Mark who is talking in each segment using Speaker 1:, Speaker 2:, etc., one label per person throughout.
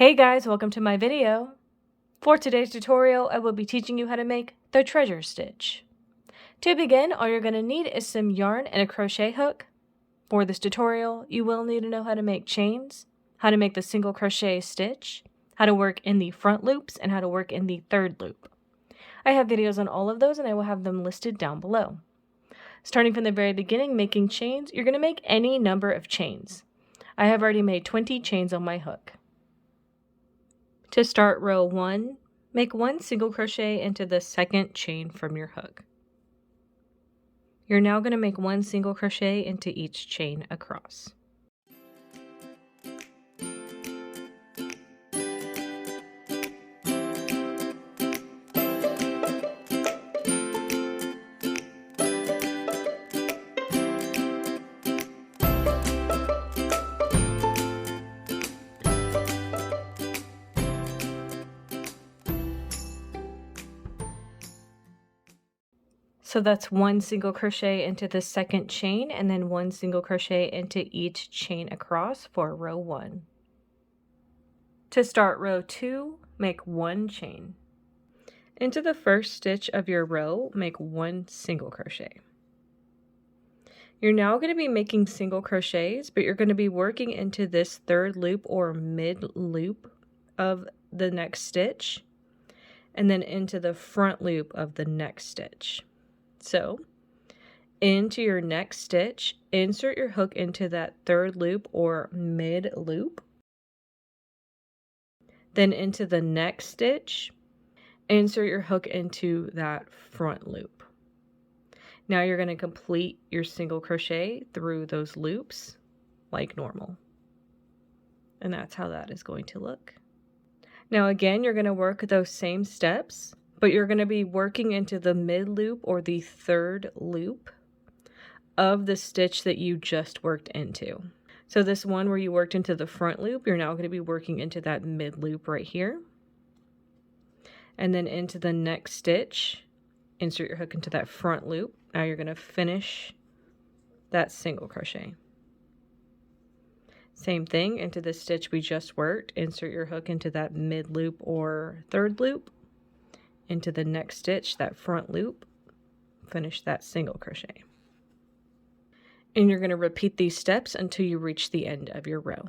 Speaker 1: Hey guys, welcome to my video. For today's tutorial, I will be teaching you how to make the treasure stitch. To begin, all you're going to need is some yarn and a crochet hook. For this tutorial, you will need to know how to make chains, how to make the single crochet stitch, how to work in the front loops, and how to work in the third loop. I have videos on all of those and I will have them listed down below. Starting from the very beginning, making chains, you're going to make any number of chains. I have already made 20 chains on my hook. To start row 1, make 1 single crochet into the second chain from your hook. You're now going to make 1 single crochet into each chain across. So that's 1 single crochet into the second chain and then 1 single crochet into each chain across for row 1. To start row 2, make 1 chain. Into the first stitch of your row, make 1 single crochet. You're now going to be making single crochets, but you're going to be working into this third loop or mid loop of the next stitch and then into the front loop of the next stitch. So, into your next stitch, insert your hook into that third loop or mid loop. Then into the next stitch, insert your hook into that front loop. Now you're going to complete your single crochet through those loops like normal. And that's how that is going to look. Now again, you're going to work those same steps, but you're going to be working into the mid loop or the third loop of the stitch that you just worked into. So this one where you worked into the front loop, you're now going to be working into that mid loop right here. And then into the next stitch, insert your hook into that front loop. Now you're going to finish that single crochet. Same thing, into the stitch we just worked, insert your hook into that mid loop or third loop. Into the next stitch, that front loop, finish that single crochet. And you're going to repeat these steps until you reach the end of your row.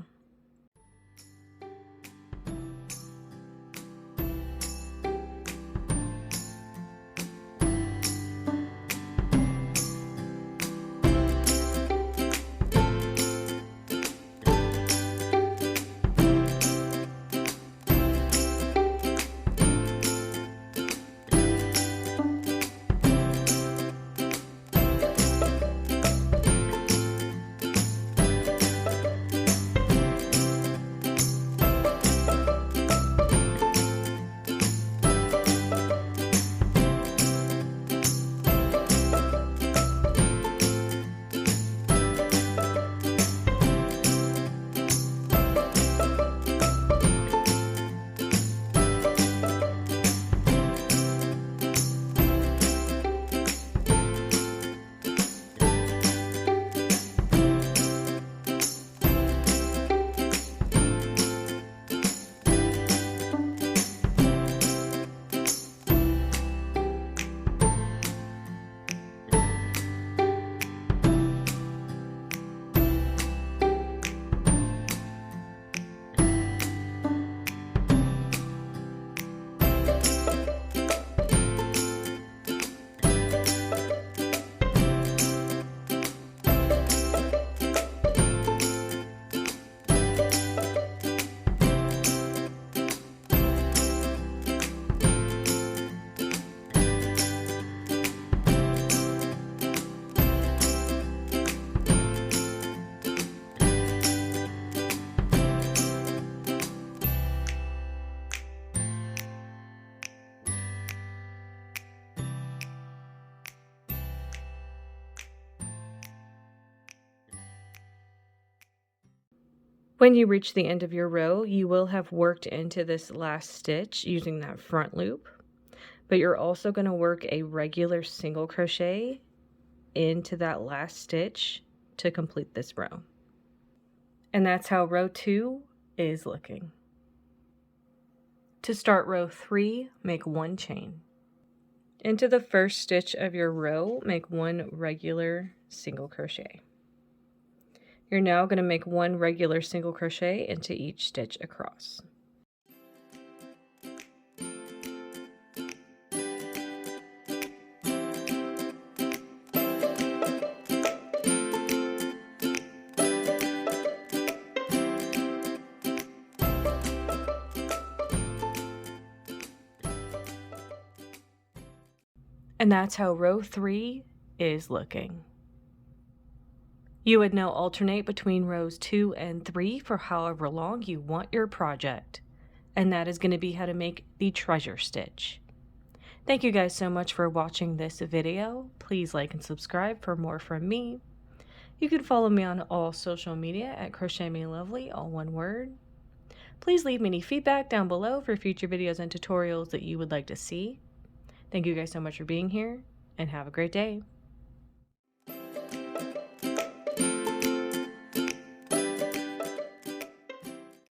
Speaker 1: When you reach the end of your row, you will have worked into this last stitch using that front loop, but you're also going to work a regular single crochet into that last stitch to complete this row. And that's how row 2 is looking. To start row 3, make 1 chain. Into the first stitch of your row, make 1 regular single crochet. You're now going to make 1 regular single crochet into each stitch across. And that's how row 3 is looking. You would now alternate between rows 2 and 3 for however long you want your project. And that is going to be how to make the treasure stitch. Thank you guys so much for watching this video. Please like and subscribe for more from me. You can follow me on all social media at crochetmelovely, all one word. Please leave me any feedback down below for future videos and tutorials that you would like to see. Thank you guys so much for being here, and have a great day.